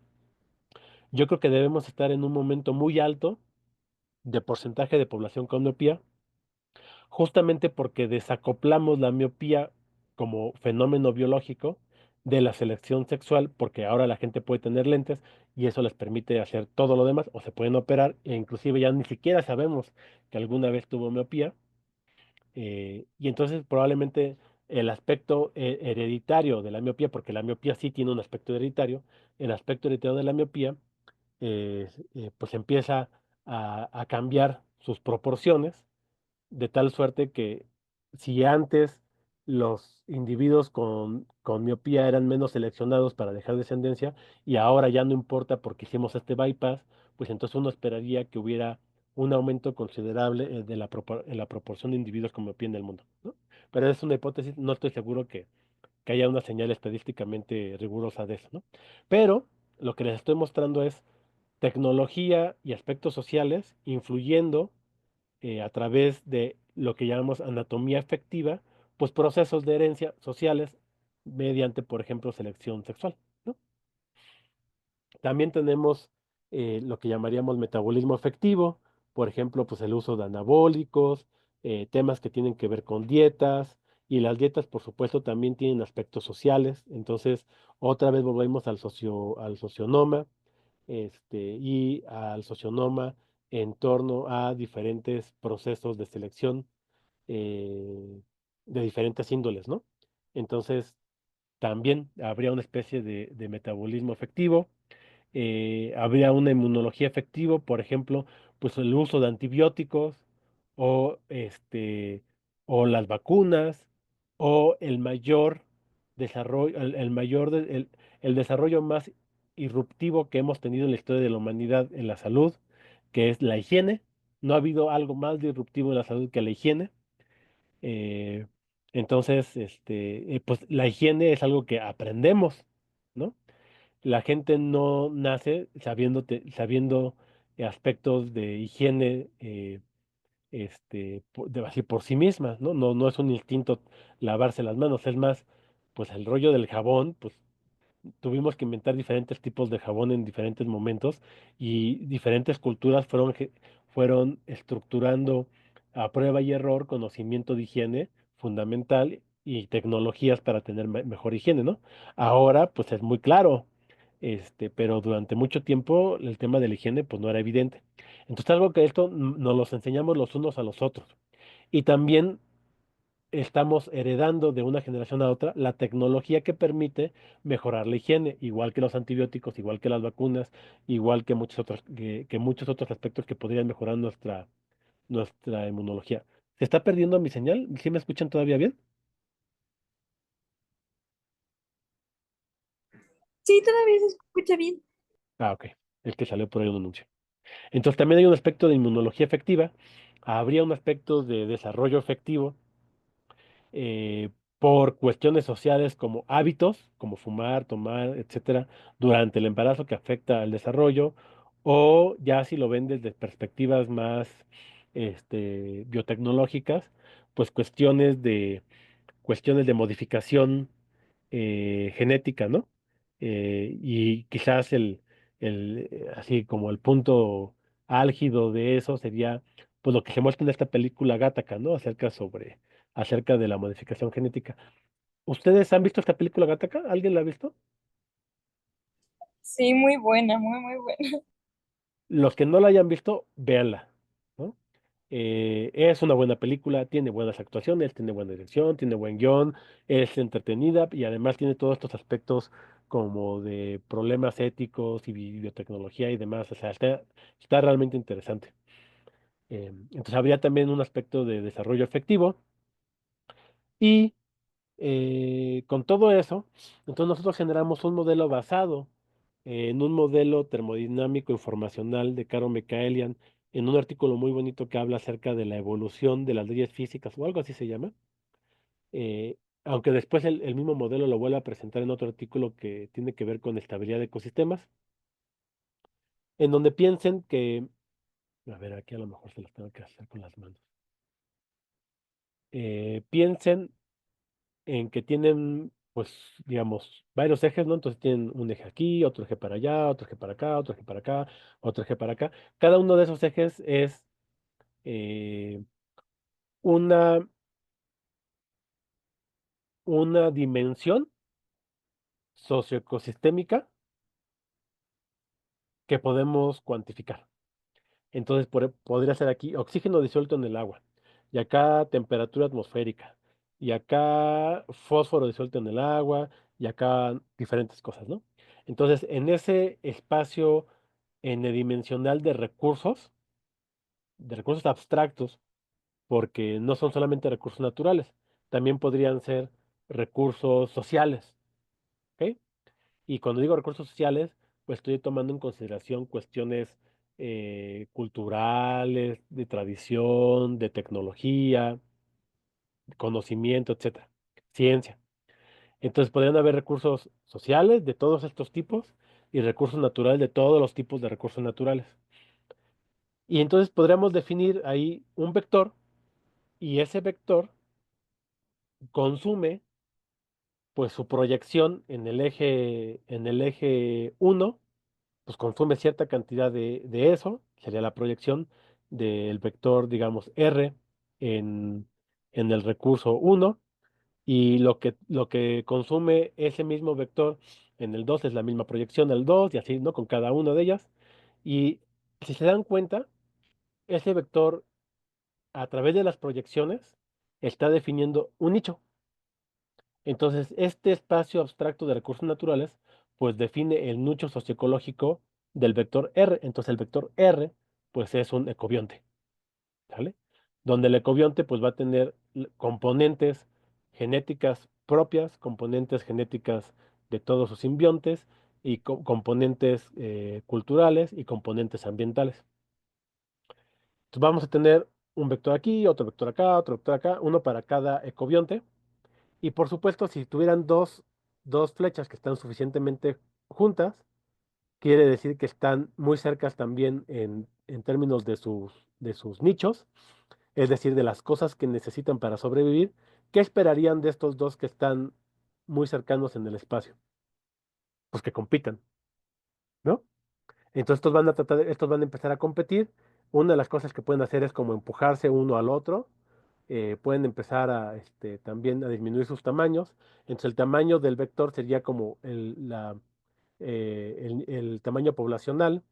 yo creo que debemos estar en un momento muy alto de porcentaje de población con miopía, justamente porque desacoplamos la miopía como fenómeno biológico de la selección sexual, porque ahora la gente puede tener lentes y eso les permite hacer todo lo demás, o se pueden operar, e inclusive ya ni siquiera sabemos que alguna vez tuvo miopía, y entonces probablemente el aspecto hereditario de la miopía, porque la miopía sí tiene un aspecto hereditario, el aspecto hereditario de la miopía pues empieza a cambiar sus proporciones, de tal suerte que si antes los individuos con miopía eran menos seleccionados para dejar descendencia y ahora ya no importa porque hicimos este bypass, pues entonces uno esperaría que hubiera un aumento considerable en la proporción de individuos con miopía en el mundo, ¿no? pero es una hipótesis, no estoy seguro que haya una señal estadísticamente rigurosa de eso, ¿no? Pero lo que les estoy mostrando es tecnología y aspectos sociales influyendo a través de lo que llamamos anatomía afectiva, pues procesos de herencia sociales mediante, por ejemplo, selección sexual, ¿no? También tenemos lo que llamaríamos metabolismo efectivo, por ejemplo, pues el uso de anabólicos, temas que tienen que ver con dietas, y las dietas, por supuesto, también tienen aspectos sociales. Entonces, otra vez volvemos al socionoma, y al socionoma en torno a diferentes procesos de selección eh, de diferentes índoles, ¿no? Entonces, también habría una especie de metabolismo efectivo, habría una inmunología efectiva, por ejemplo, pues el uso de antibióticos o o las vacunas o el mayor desarrollo, el desarrollo más irruptivo que hemos tenido en la historia de la humanidad en la salud, que es la higiene. No ha habido algo más disruptivo en la salud que la higiene. Eh, entonces, pues la higiene es algo que aprendemos, ¿no? La gente no nace sabiendo aspectos de higiene así por sí mismas, ¿no? No, no es un instinto lavarse las manos, es más, pues el rollo del jabón, pues tuvimos que inventar diferentes tipos de jabón en diferentes momentos y diferentes culturas fueron estructurando a prueba y error conocimiento de higiene fundamental y tecnologías para tener mejor higiene, ¿no? Ahora, pues es muy claro, pero durante mucho tiempo el tema de la higiene, pues no era evidente. Entonces, algo que esto nos los enseñamos los unos a los otros. Y también estamos heredando de una generación a otra la tecnología que permite mejorar la higiene, igual que los antibióticos, igual que las vacunas, igual que muchos otros aspectos que podrían mejorar nuestra inmunología. ¿Se está perdiendo mi señal? ¿Sí me escuchan todavía bien? Sí, todavía se escucha bien. Ah, ok. El que salió por ahí un anuncio. Entonces también hay un aspecto de inmunología efectiva, habría un aspecto de desarrollo efectivo eh, por cuestiones sociales como hábitos, como fumar, tomar, etcétera, durante el embarazo que afecta al desarrollo, o ya si lo ven desde perspectivas más biotecnológicas, pues cuestiones de modificación genética, ¿no? Y quizás así como el punto álgido de eso sería, pues lo que se muestra en esta película Gattaca, ¿no? Acerca de la modificación genética. ¿Ustedes han visto esta película Gattaca? ¿Alguien la ha visto? Sí, muy buena, muy, muy buena. Los que no la hayan visto, véanla, ¿no? Es una buena película, tiene buenas actuaciones, tiene buena dirección, tiene buen guión, es entretenida y además tiene todos estos aspectos como de problemas éticos y biotecnología y demás. O sea, está realmente interesante. Entonces habría también un aspecto de desarrollo efectivo y con todo eso, entonces nosotros generamos un modelo basado en un modelo termodinámico informacional de Caro Mikaelian, en un artículo muy bonito que habla acerca de la evolución de las leyes físicas o algo así se llama. Aunque después el mismo modelo lo vuelve a presentar en otro artículo que tiene que ver con estabilidad de ecosistemas, en donde piensen que, a ver, aquí a lo mejor se los tengo que hacer con las manos. Piensen en que tienen, pues, digamos, varios ejes, ¿no? Entonces tienen un eje aquí, otro eje para allá, otro eje para acá, otro eje para acá, otro eje para acá. Cada uno de esos ejes es eh, una, una dimensión socioecosistémica que podemos cuantificar. Entonces, podría ser aquí oxígeno disuelto en el agua, y acá temperatura atmosférica, y acá fósforo disuelto en el agua, y acá diferentes cosas, ¿no? Entonces, en ese espacio n-dimensional de recursos abstractos, porque no son solamente recursos naturales, también podrían ser recursos sociales, ¿ok? Y cuando digo recursos sociales, pues estoy tomando en consideración cuestiones culturales, de tradición, de tecnología, conocimiento, etcétera, ciencia. Entonces podrían haber recursos sociales de todos estos tipos y recursos naturales de todos los tipos de recursos naturales. Y entonces podríamos definir ahí un vector y ese vector consume pues su proyección en el eje 1, pues consume cierta cantidad de eso, sería la proyección del vector, digamos, R en, en el recurso 1, y lo que consume ese mismo vector en el 2 es la misma proyección del 2, y así, ¿no? Con cada una de ellas. Y si se dan cuenta, ese vector, a través de las proyecciones, está definiendo un nicho. Entonces, este espacio abstracto de recursos naturales, pues define el nicho socioecológico del vector R. Entonces, el vector R, pues es un ecobionte, ¿sale? Donde el ecobionte, pues va a tener componentes genéticas propias, componentes genéticas de todos sus simbiontes y componentes culturales y componentes ambientales. Entonces, vamos a tener un vector aquí, otro vector acá, uno para cada ecobionte. Y por supuesto, si tuvieran dos flechas que están suficientemente juntas, quiere decir que están muy cercas también en términos de sus nichos, es decir, de las cosas que necesitan para sobrevivir. ¿Qué esperarían de estos dos que están muy cercanos en el espacio? Pues que compitan, ¿no? Entonces estos van a empezar a competir. Una de las cosas que pueden hacer es como empujarse uno al otro. Pueden empezar también a disminuir sus tamaños. Entonces el tamaño del vector sería como el tamaño poblacional.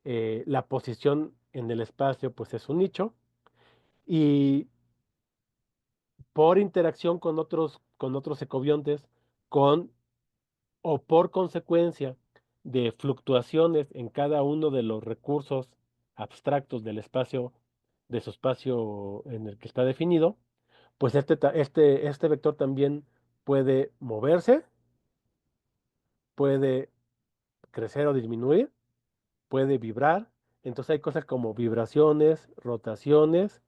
La posición en el espacio pues es un nicho. Y por interacción con otros ecobiontes, con o por consecuencia de fluctuaciones en cada uno de los recursos abstractos del espacio, de su espacio en el que está definido, pues este vector también puede moverse, puede crecer o disminuir, puede vibrar. Entonces hay cosas como vibraciones, rotaciones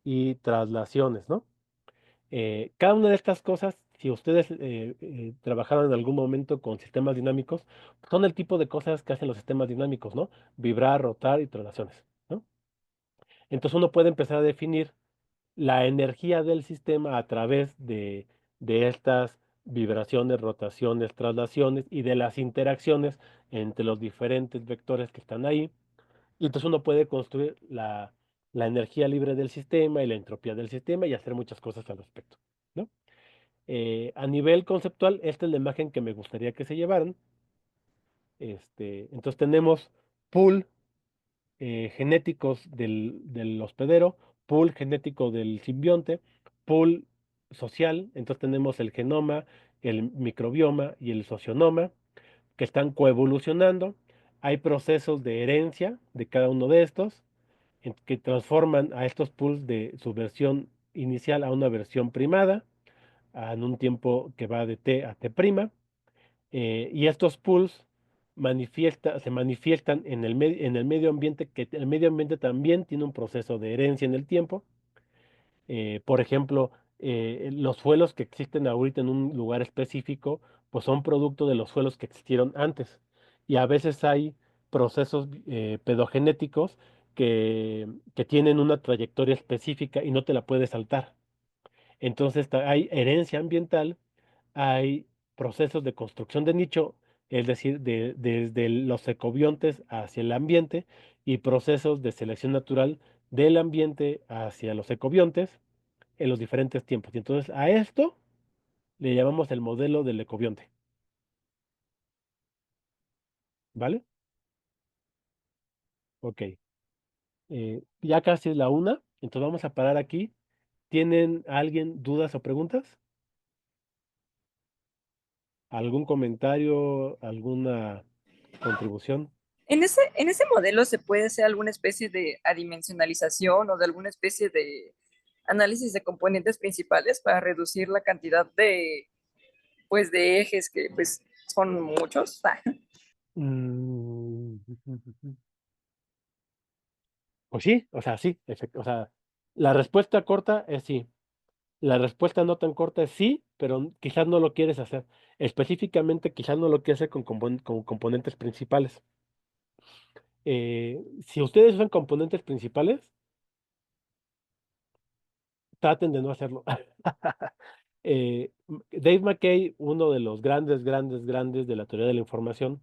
y traslaciones, ¿no? Cada una de estas cosas, si ustedes trabajaron en algún momento con sistemas dinámicos, son el tipo de cosas que hacen los sistemas dinámicos, ¿no? Vibrar, rotar y traslaciones, ¿no? Entonces uno puede empezar a definir la energía del sistema a través de estas vibraciones, rotaciones, traslaciones y de las interacciones entre los diferentes vectores que están ahí. Y entonces uno puede construir la energía libre del sistema y la entropía del sistema y hacer muchas cosas al respecto, ¿no? A nivel conceptual, esta es la imagen que me gustaría que se llevaran. Entonces tenemos pool genéticos del hospedero, pool genético del simbionte, pool social. Entonces tenemos el genoma, el microbioma y el socionoma que están coevolucionando. Hay procesos de herencia de cada uno de estos que transforman a estos pools de su versión inicial a una versión primada en un tiempo que va de T a T', y estos pools se manifiestan en el medio ambiente, que el medio ambiente también tiene un proceso de herencia en el tiempo. Por ejemplo, los suelos que existen ahorita en un lugar específico, pues son producto de los suelos que existieron antes. Y a veces hay procesos pedogenéticos que tienen una trayectoria específica y no te la puedes saltar. Entonces hay herencia ambiental, hay procesos de construcción de nicho, es decir, desde los ecobiontes hacia el ambiente, y procesos de selección natural del ambiente hacia los ecobiontes en los diferentes tiempos. Y entonces a esto le llamamos el modelo del ecobionte, ¿vale? Ok. Ya casi es la una, entonces vamos a parar aquí. ¿Tienen alguien dudas o preguntas? ¿Algún comentario, alguna contribución? En ese modelo se puede hacer alguna especie de adimensionalización o de alguna especie de análisis de componentes principales para reducir la cantidad de, pues, de ejes que pues son muchos. Mm, Pues sí, o sea, sí, o sea, la respuesta corta es sí. La respuesta no tan corta es sí, pero quizás no lo quieres hacer. Específicamente, quizás no lo quieres hacer con componentes principales. Si ustedes usan componentes principales, traten de no hacerlo. Dave McKay, uno de los grandes, grandes, grandes de la teoría de la información,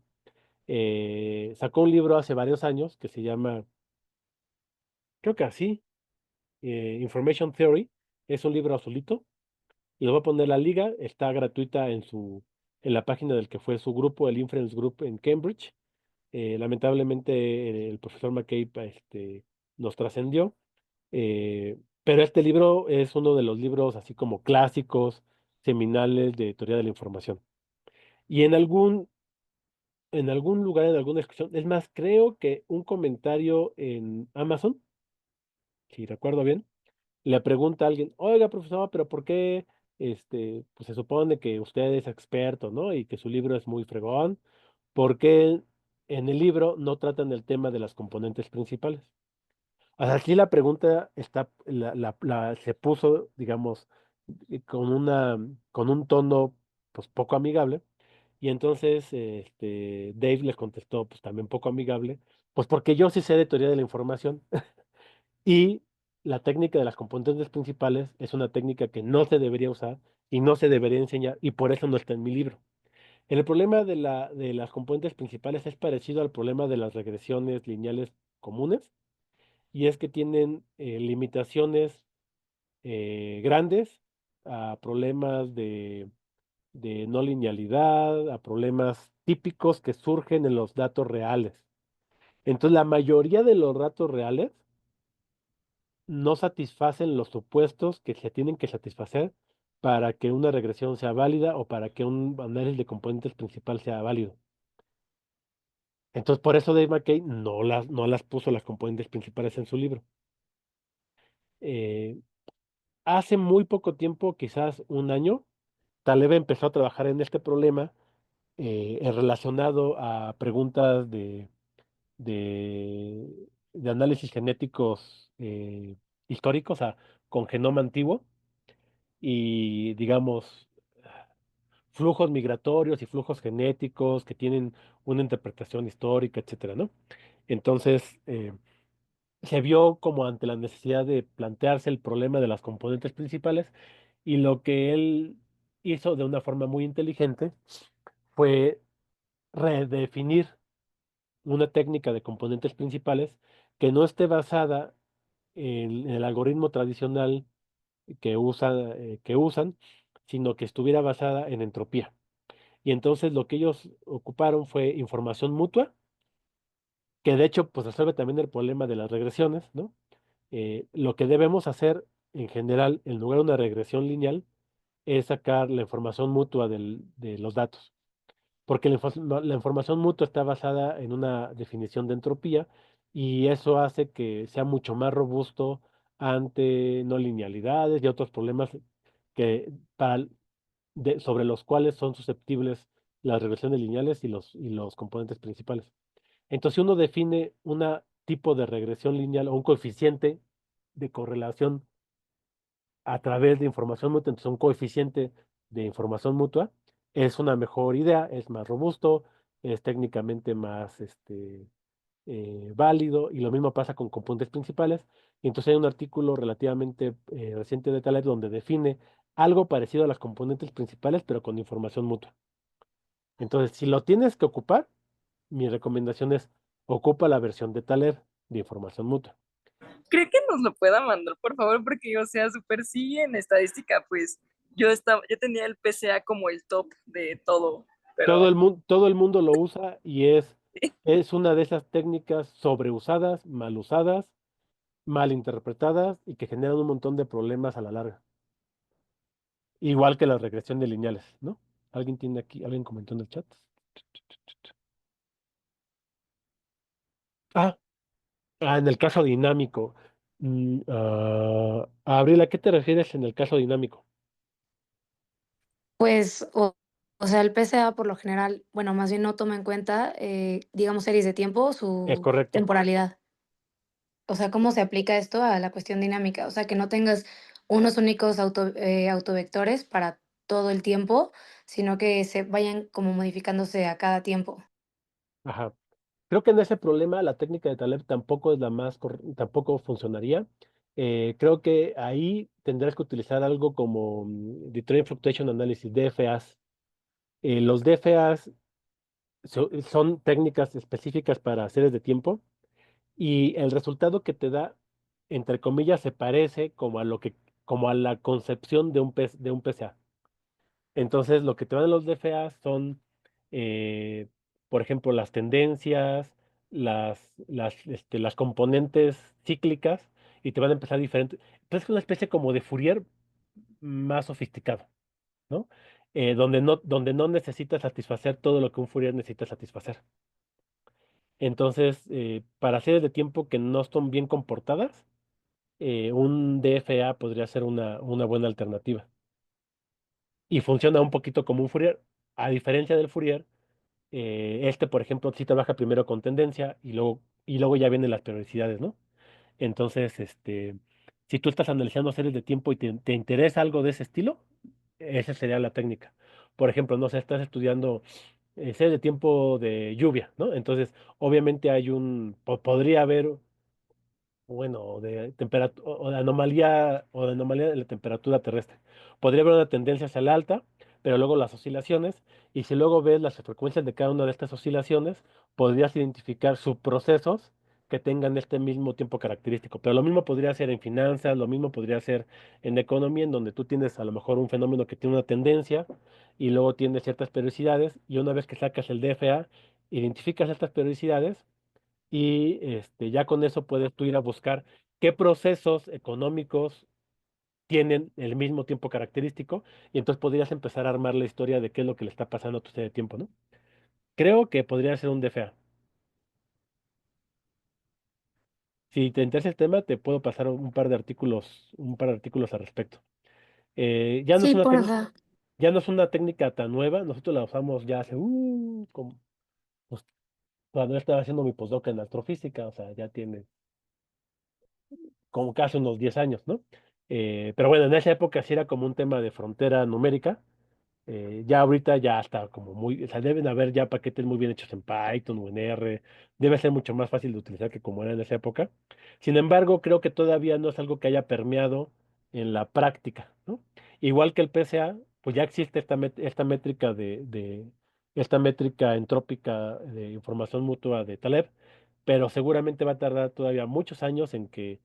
sacó un libro hace varios años que se llama, creo que así, Information Theory. Es un libro azulito. Les voy a poner la liga, está gratuita en la página del que fue su grupo, el Inference Group en Cambridge. Lamentablemente el profesor McCabe nos trascendió, pero este libro es uno de los libros así como clásicos, seminales de teoría de la información. Y en algún lugar, en alguna discusión, es más, creo que un comentario en Amazon, si recuerdo bien, le pregunta a alguien, oiga, profesor, pero ¿por qué, pues se supone que usted es experto, ¿no? Y que su libro es muy fregón, ¿por qué en el libro no tratan el tema de las componentes principales? O sea, aquí la pregunta se puso, digamos, con un tono, pues, poco amigable, y entonces, Dave le contestó, pues, también poco amigable, pues, porque yo sí sé de teoría de la información. Y la técnica de las componentes principales es una técnica que no se debería usar y no se debería enseñar y por eso no está en mi libro. El problema de las componentes principales es parecido al problema de las regresiones lineales comunes y es que tienen limitaciones grandes a problemas de no linealidad, a problemas típicos que surgen en los datos reales. Entonces, la mayoría de los datos reales no satisfacen los supuestos que se tienen que satisfacer para que una regresión sea válida o para que un análisis de componentes principal sea válido. Entonces, por eso Dave McKay no las puso las componentes principales en su libro. Eh, Hace muy poco tiempo, quizás un año, Taleb empezó a trabajar en este problema relacionado a preguntas de, de análisis genéticos históricos, o sea, con genoma antiguo y, digamos, flujos migratorios y flujos genéticos que tienen una interpretación histórica, etcétera, ¿no? Entonces, se vio como ante la necesidad de plantearse el problema de las componentes principales y lo que él hizo de una forma muy inteligente fue redefinir una técnica de componentes principales que no esté basada en el algoritmo tradicional que usan, sino que estuviera basada en entropía. Y entonces lo que ellos ocuparon fue información mutua, que de hecho pues resuelve también el problema de las regresiones, ¿no? Lo que debemos hacer en general, en lugar de una regresión lineal, es sacar la información mutua de los datos, porque la información mutua está basada en una definición de entropía y eso hace que sea mucho más robusto ante no linealidades y otros problemas que para, sobre los cuales son susceptibles las regresiones lineales y los componentes principales. Entonces, si uno define un tipo de regresión lineal o un coeficiente de correlación a través de información mutua, entonces un coeficiente de información mutua, es una mejor idea, es más robusto, es técnicamente más válido, y lo mismo pasa con componentes principales. Y entonces hay un artículo relativamente reciente de Taleb donde define algo parecido a las componentes principales, pero con información mutua. Entonces, si lo tienes que ocupar, mi recomendación es ocupa la versión de Taleb de información mutua. ¿Cree que nos lo pueda mandar, por favor? Porque, o sea, súper sí en estadística, pues yo tenía el PCA como el top de todo, Todo el pero mundo, todo el mundo lo usa y es una de esas técnicas sobreusadas, mal usadas, mal interpretadas y que generan un montón de problemas a la larga. Igual que la regresión de lineales, ¿no? ¿Alguien comentó en el chat? Ah, en el caso dinámico. Abril, ¿a qué te refieres en el caso dinámico? Pues, o sea, el PCA por lo general, bueno, más bien no toma en cuenta, digamos, series de tiempo, Es su correcto. temporalidad. O sea, ¿cómo se aplica esto a la cuestión dinámica? O sea, que no tengas unos únicos autovectores para todo el tiempo, sino que se vayan como modificándose a cada tiempo. Ajá. Creo que en ese problema la técnica de Taleb tampoco es tampoco funcionaría. Creo que ahí tendrás que utilizar algo como Determinate Fluctuation Analysis, DFAs. Los DFAs son técnicas específicas para series de tiempo y el resultado que te da, entre comillas, se parece como a la concepción de un PCA. Entonces, lo que te dan los DFA son, eh, por ejemplo, las tendencias, las componentes cíclicas, y te van a empezar diferentes. Entonces, es una especie como de Fourier más sofisticado, ¿no? Donde no necesitas satisfacer todo lo que un Fourier necesita satisfacer. Entonces, para series de tiempo que no son bien comportadas, un DFA podría ser una buena alternativa. Y funciona un poquito como un Fourier. A diferencia del Fourier, por ejemplo, sí trabaja primero con tendencia y luego ya vienen las periodicidades, ¿no? Entonces, si tú estás analizando series de tiempo y te interesa algo de ese estilo, esa sería la técnica. Por ejemplo, no sé, estás estudiando series de tiempo de lluvia, ¿no? Entonces, obviamente podría haber bueno, de temperatura o de anomalía de la temperatura terrestre. Podría haber una tendencia hacia la alta, pero luego las oscilaciones, y si luego ves las frecuencias de cada una de estas oscilaciones, podrías identificar subprocesos que tengan este mismo tiempo característico. Pero lo mismo podría ser en finanzas, lo mismo podría ser en economía, en donde tú tienes a lo mejor un fenómeno que tiene una tendencia y luego tiene ciertas periodicidades, y una vez que sacas el DFA, identificas estas periodicidades y ya con eso puedes tú ir a buscar qué procesos económicos tienen el mismo tiempo característico y entonces podrías empezar a armar la historia de qué es lo que le está pasando a tu serie de tiempo, ¿no? Creo que podría ser un DFA. Si te interesa el tema, te puedo pasar un par de artículos al respecto. Ya no es Sí, una técnica, porfa. ya no es una técnica tan nueva, nosotros la usamos ya hace, pues, cuando yo estaba haciendo mi postdoc en astrofísica, o sea, ya tiene como casi unos 10 años, ¿no? Pero bueno, en esa época sí era como un tema de frontera numérica. Ya ahorita ya está como o sea, deben haber ya paquetes muy bien hechos en Python o en R. Debe ser mucho más fácil de utilizar que como era en esa época. Sin embargo, creo que todavía no es algo que haya permeado en la práctica, ¿no? Igual que el PCA, pues ya existe esta métrica entrópica de información mutua de Taleb, pero seguramente va a tardar todavía muchos años en que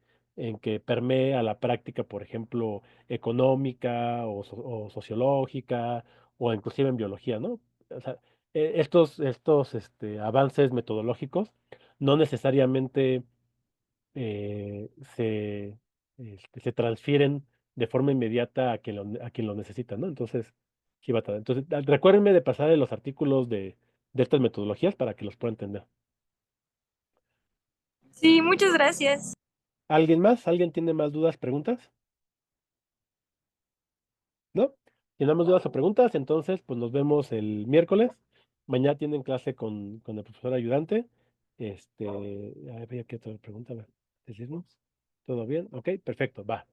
permee a la práctica, por ejemplo, económica o sociológica o inclusive en biología, ¿no? O sea, estos avances metodológicos no necesariamente eh, se, se transfieren de forma inmediata a quien lo necesita, ¿no? Entonces, sí va a tardar. Entonces, recuérdenme de pasar los artículos de estas metodologías para que los pueda entender. Sí, muchas gracias. ¿Alguien más? ¿Alguien tiene más dudas, preguntas? ¿No? Si no más dudas o preguntas, entonces pues nos vemos el miércoles. Mañana tienen clase con el profesor ayudante. A ver, ¿qué otra pregunta va a decirnos? ¿Todo bien? Ok, perfecto, va.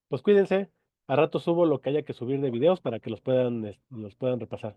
Pues cuídense. A rato subo lo que haya que subir de videos para que los puedan repasar.